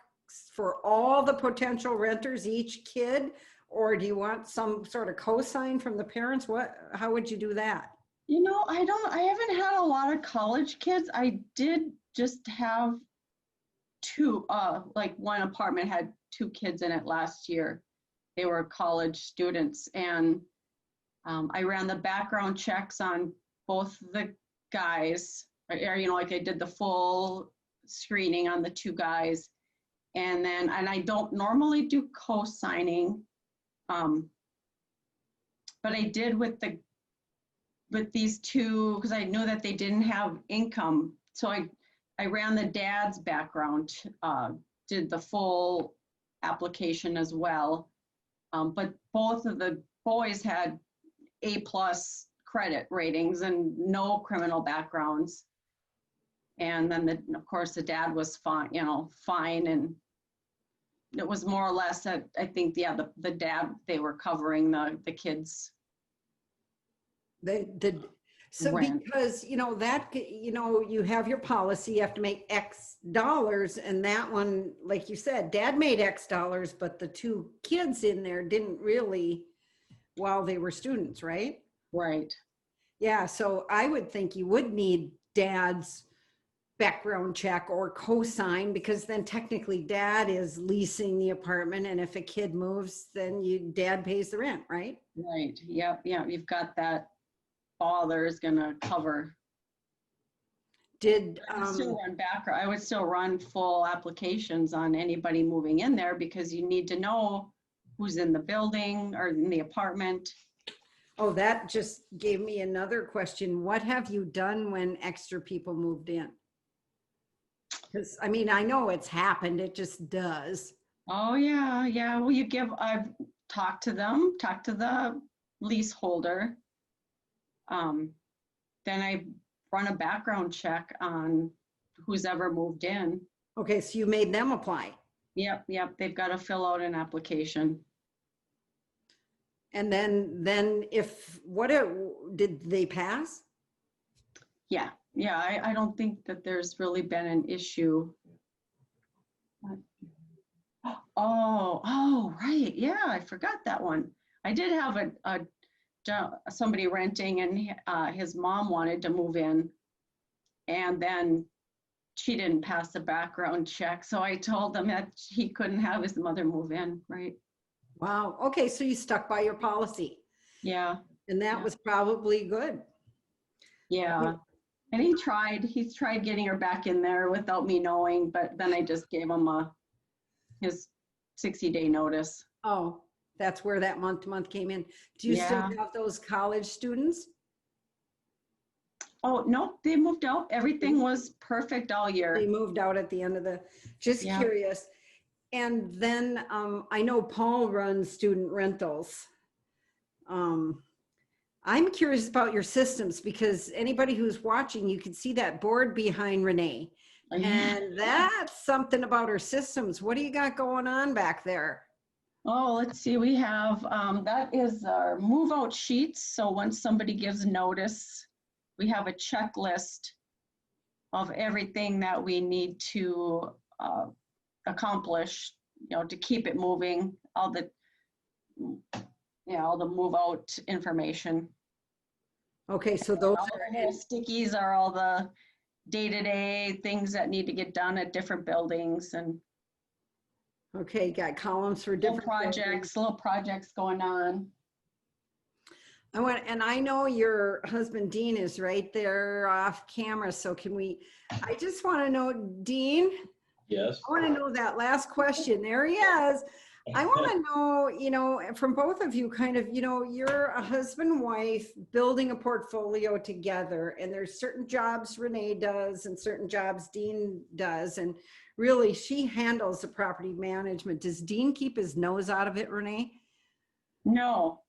for all the potential renters, each kid? Or do you want some sort of cosign from the parents? How would you do that? I haven't had a lot of college kids. I did just have two, like one apartment had two kids in it last year. They were college students, and I ran the background checks on both the guys, like I did the full screening on the two guys. And I don't normally do co-signing, but I did with these two, because I knew that they didn't have income. So I ran the dad's background, did the full application as well. But both of the boys had A+ credit ratings and no criminal backgrounds. And then of course the dad was fine, fine. And it was more or less that I think, yeah, the dad, they were covering the kids' So rent. because, you have your policy, you have to make X dollars, and that one, like you said, dad made X dollars, but the two kids in there didn't really while they were students, right? Right. Yeah, so I would think you would need dad's background check or co-sign, because then technically dad is leasing the apartment, and if a kid moves, then dad pays the rent, right? Right. Yep. Yeah. You've got that. Father is going to cover. Did I would still run full applications on anybody moving in there, because you need to know who's in the building or in the apartment. Oh, that just gave me another question. What have you done when extra people moved in? Because I mean, I know it's happened, it just does. Oh yeah, yeah. Well, I've talked to the leaseholder. Then I run a background check on who's ever moved in. Okay, so you made them apply. Yep, they've got to fill out an application. And then did they pass? Yeah, I don't think that there's really been an issue. Oh, right. Yeah, I forgot that one. I did have somebody renting, and his mom wanted to move in, and then she didn't pass the background check. So I told them that he couldn't have his mother move in, right? Wow. Okay, so you stuck by your policy. Yeah. And that was probably good. Yeah. And he's tried getting her back in there without me knowing, but then I just gave him his 60-day notice. Oh, that's where that month-to-month came in. Do you still have those college students? Oh, no, they moved out. Everything was perfect all year. They moved out at the end of just curious. And then I know Paul runs student rentals. I'm curious about your systems, because anybody who's watching, you can see that board behind Renae. And that's something about her systems. What do you got going on back there? Oh, let's see. We have, that is our move out sheets. So once somebody gives notice, we have a checklist of everything that we need to accomplish, to keep it moving, all the move out information. Okay, so those stickies are all the day-to-day things that need to get done at different buildings, and okay, got columns for different little projects going on. I know your husband Dean is right there off camera, so I just want to know, Dean. Yes. I want to know that last question. There he is. I want to know, from both of you kind of, you're a husband, wife building a portfolio together, and there's certain jobs Renae does and certain jobs Dean does. And really she handles the property management. Does Dean keep his nose out of it, Renae? No.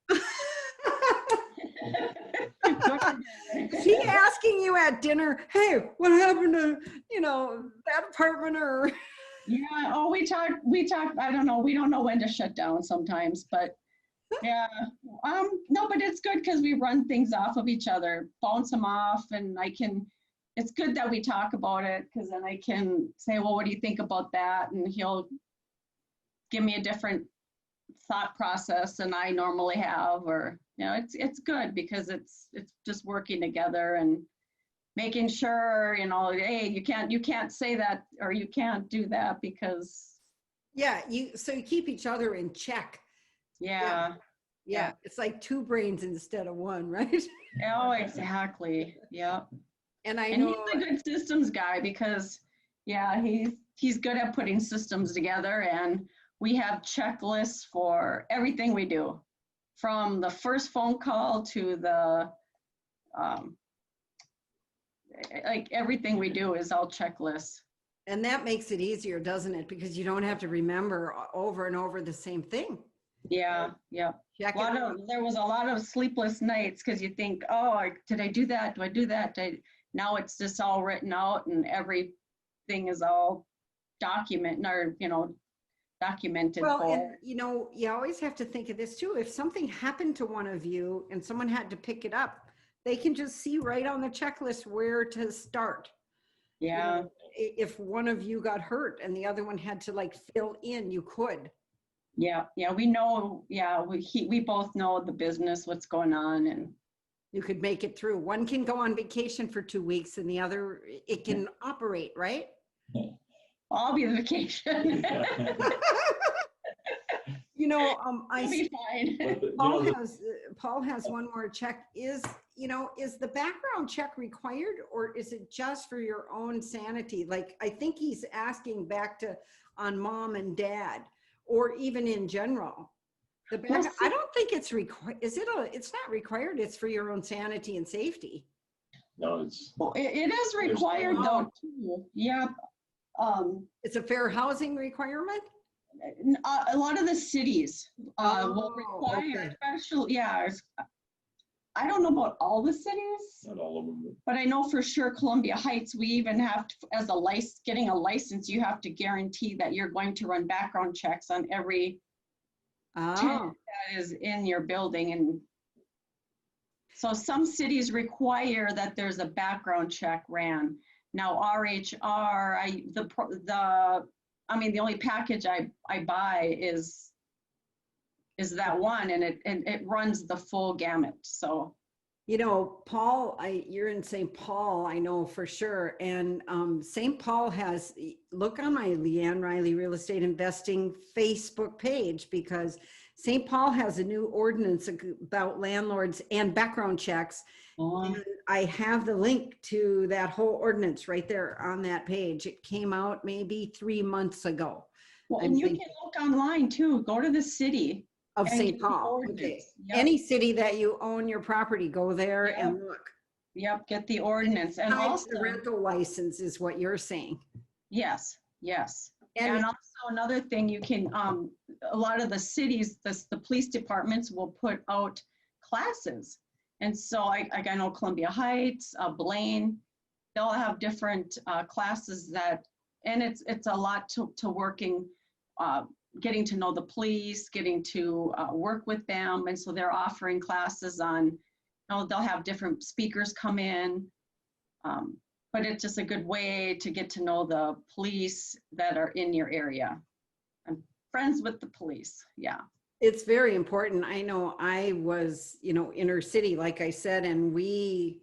Is he asking you at dinner, hey, what happened to, that apartment or? Yeah, oh, we talk, I don't know, we don't know when to shut down sometimes, but yeah. No, but it's good because we run things off of each other, bounce them off, and it's good that we talk about it, because then I can say, well, what do you think about that? And he'll give me a different thought process than I normally have, or, it's good because it's just working together and making sure, hey, you can't say that, or you can't do that because. Yeah, so you keep each other in check. Yeah. Yeah. It's like two brains instead of one, right? Oh, exactly. Yeah. And I And know he's a good systems guy because, yeah, he's good at putting systems together, and we have checklists for everything we do, from the first phone call to the, like everything we do is all checklists. and that makes it easier, doesn't it? Because you don't have to remember over and over the same thing. Yeah, yeah. There was a lot of sleepless nights because you think, oh, did I do that? Do I do that? Now it's just all written out, and everything is all documented. Well, For. and you always have to think of this too. If something happened to one of you and someone had to pick it up, they can just see right on the checklist where to start. Yeah. If one of you got hurt and the other one had to like fill in, you could. Yeah, we know. Yeah, we both know the business, what's going on, and you could make it through. One can go on vacation for 2 weeks, and the other it can operate, right? I'll be the vacation. I'll be fine. Paul has one more check. Is the background check required, or is it just for your own sanity? Like, I think he's asking back on mom and dad, or even in general. I don't think it's required. It's not required. It's for your own sanity and safety. No, it is required though too. Yeah. It's a fair housing requirement. A lot of the cities will require special. Yeah. I don't know about all the cities. Not all of them. But I know for sure Columbia Heights, we even have to, as getting a license, you have to guarantee that you're going to run background checks on every tenant that is in your building. And so some cities require that there's a background check ran. Now RHR, the only package I buy is that one, and it runs the full gamut. So, Paul, you're in St. Paul, I know for sure. And St. Paul look on my LeAnn Riley Real Estate Investing Facebook page, because St. Paul has a new ordinance about landlords and background checks. And I have the link to that whole ordinance right there on that page. It came out maybe 3 months ago. Well, and you can look online too. Go to the city of St. Paul. Okay. Yep. Any city that you own your property, go there and look. Yep, get the ordinance. And also the rental license is what you're saying. Yes. And also another thing, you can, a lot of the cities, the police departments will put out classes. And so I know Columbia Heights, Blaine, they'll have different classes and it's a lot to working, getting to know the police, getting to work with them. And so they're offering classes on, they'll have different speakers come in. But it's just a good way to get to know the police that are in your area. I'm friends with the police, yeah. It's very important. I know I was, inner city, like I said, and we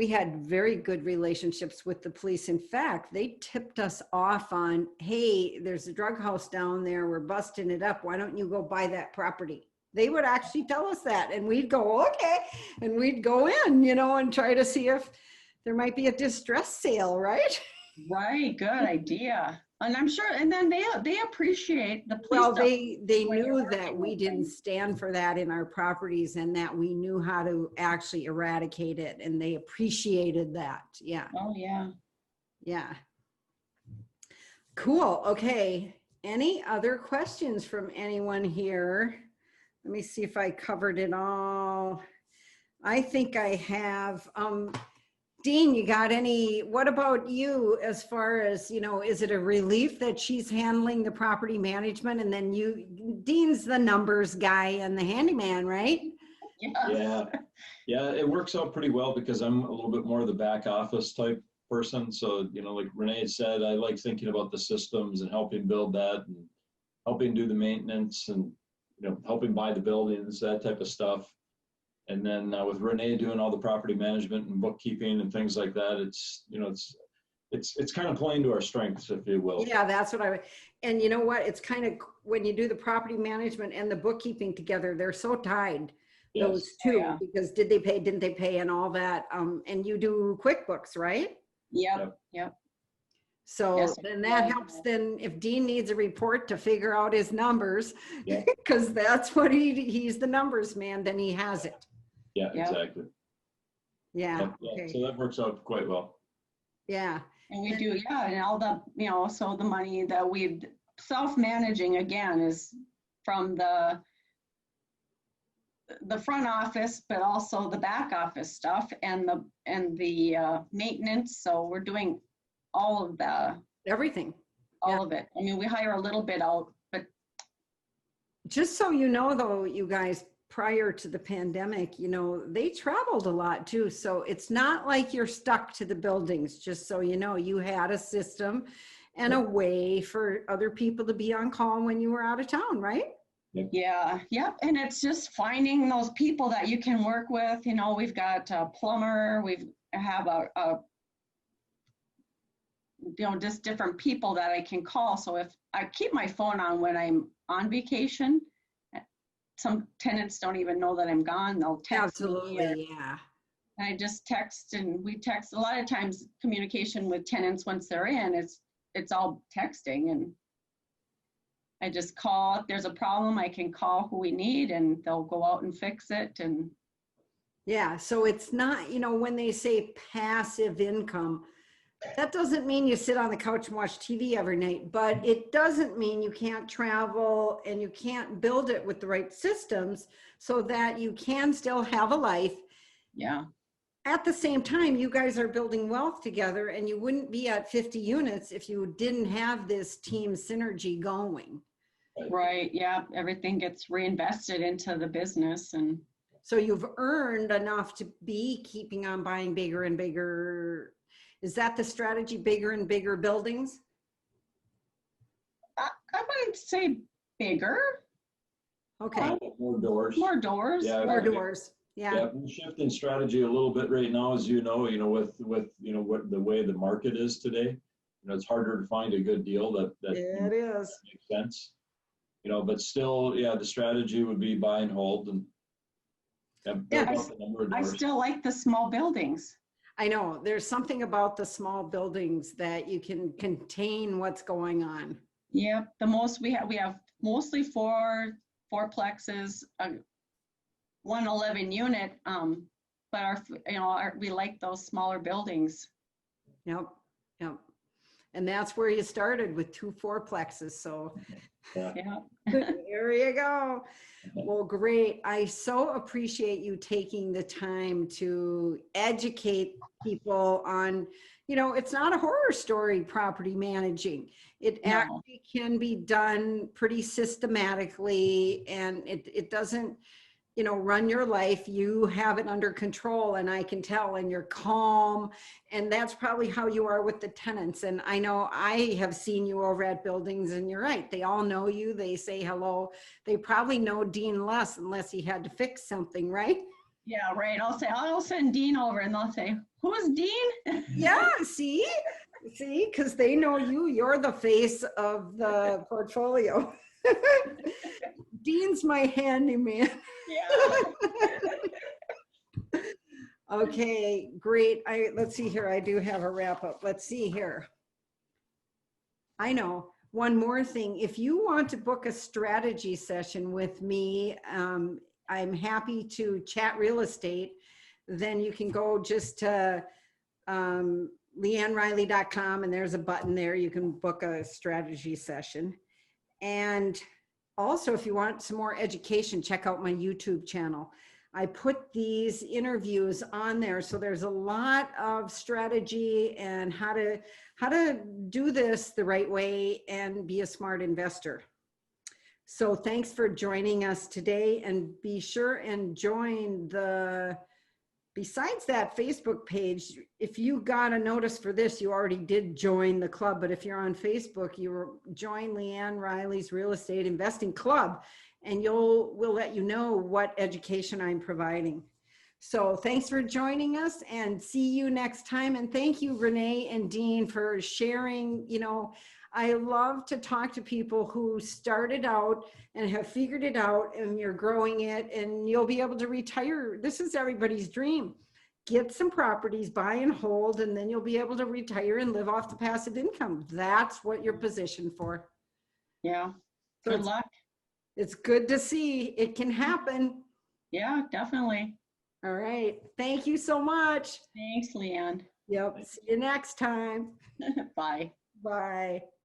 had very good relationships with the police. In fact, they tipped us off on, hey, there's a drug house down there. We're busting it up. Why don't you go buy that property? They would actually tell us that, and we'd go, okay. And we'd go in, and try to see if there might be a distress sale, right? Right, good idea. And I'm sure, and then they appreciate the police. Well, they when you're knew working that we with didn't them. stand for that in our properties and that we knew how to actually eradicate it, and they appreciated that. Yeah, Oh, yeah. yeah. Cool. Okay. Any other questions from anyone here? Let me see if I covered it all. I think I have. Dean, you got any, what about you as far as, is it a relief that she's handling the property management and then Dean's the numbers guy and the handyman, right? Yes. Yeah, it works out pretty well because I'm a little bit more of the back office type person. So, like Renae said, I like thinking about the systems and helping build that and helping do the maintenance and, helping buy the buildings, that type of stuff. And then with Renae doing all the property management and bookkeeping and things like that, it's kind of playing to our strengths, if you will. Yeah, that's what and you know what? It's kind of, when you do the property management and the bookkeeping together, they're so tied, Yes. those two, Yeah. because did they pay, didn't they pay, and all that. And you do QuickBooks, right? Yep. So Yes, then that yeah. helps. Then if Dean needs a report to figure out his numbers, Yeah. because that's what he's the numbers man, then he has it. Yeah, Yeah. exactly. Yeah. Yeah, Okay. so that works out quite well. Yeah. And we do, and all the, so the money that we've self-managing again is from the front office, but also the back office stuff and the maintenance. So we're doing all of Everything. of it. I mean, we hire a little bit out, but Just so you know, though, you guys, prior to the pandemic, they traveled a lot too. So it's not like you're stuck to the buildings, just so you know, you had a system and a way for other people to be on call when you were out of town, right? yeah, yep. And it's just finding those people that you can work with. We've got a plumber, have a just different people that I can call. So if I keep my phone on when I'm on vacation, some tenants don't even know that I'm gone. They'll text me. Absolutely. Yeah. I just text, and we text a lot of times. Communication with tenants once they're in, it's all texting, and I just call. If there's a problem, I can call who we need and they'll go out and fix it. And Yeah. So it's not, when they say passive income, that doesn't mean you sit on the couch and watch TV every night, but it doesn't mean you can't travel and you can't build it with the right systems so that you can still have a life. yeah. At the same time, you guys are building wealth together, and you wouldn't be at 50 units if you didn't have this team synergy going. Right. Yeah. Everything gets reinvested into the business. And So you've earned enough to be keeping on buying bigger and bigger. Is that the strategy, bigger and bigger buildings? I wouldn't say bigger. Okay. More doors. More doors. Yeah. More doors. Yeah. Yeah, we're shifting strategy a little bit right now, as with what the way the market is today. It's harder to find a good deal that It is. makes sense. But still, the strategy would be buy and hold and build up the number of I doors. still like the small buildings. I know there's something about the small buildings that you can contain what's going on. Yep. The most we have mostly fourplexes, 111 unit, but we like those smaller buildings. Yep. And that's where you started, with 2 fourplexes. So Yeah. there you go. Well, great. I so appreciate you taking the time to educate people on, it's not a horror story, property managing. It No. actually can be done pretty systematically, and it doesn't, run your life. You have it under control, and I can tell, and you're calm. And that's probably how you are with the tenants. And I know I have seen you over at buildings, and you're right. They all know you. They say hello. They probably know Dean less, unless he had to fix something, right? Yeah, right. I'll send Dean over, and they'll say, "Who is Dean?" Yeah, see, because they know you. You're the face of the portfolio. Dean's my handyman. Yeah. Okay, great. Let's see here. I do have a wrap up. Let's see here. I know. One more thing, if you want to book a strategy session with me, I'm happy to chat real estate. Then you can go just to LeAnnRiley.com, and there's a button there. You can book a strategy session. And also, if you want some more education, check out my YouTube channel. I put these interviews on there, so there's a lot of strategy and how to do this the right way and be a smart investor. So thanks for joining us today, and be sure and join the, besides that Facebook page, if you got a notice for this, you already did join the club, but if you're on Facebook, join LeAnn Riley's Real Estate Investing Club, and we'll let you know what education I'm providing. So thanks for joining us, and see you next time. And thank you, Renae and Dean, for sharing. I love to talk to people who started out and have figured it out, and you're growing it, and you'll be able to retire. This is everybody's dream. Get some properties, buy and hold, and then you'll be able to retire and live off the passive income. That's what you're positioned for. Yeah. So Good luck. It's good to see it can happen. Yeah, definitely. All right. Thank you so much. Thanks, LeAnn. Yep. See you next time. Bye. Bye.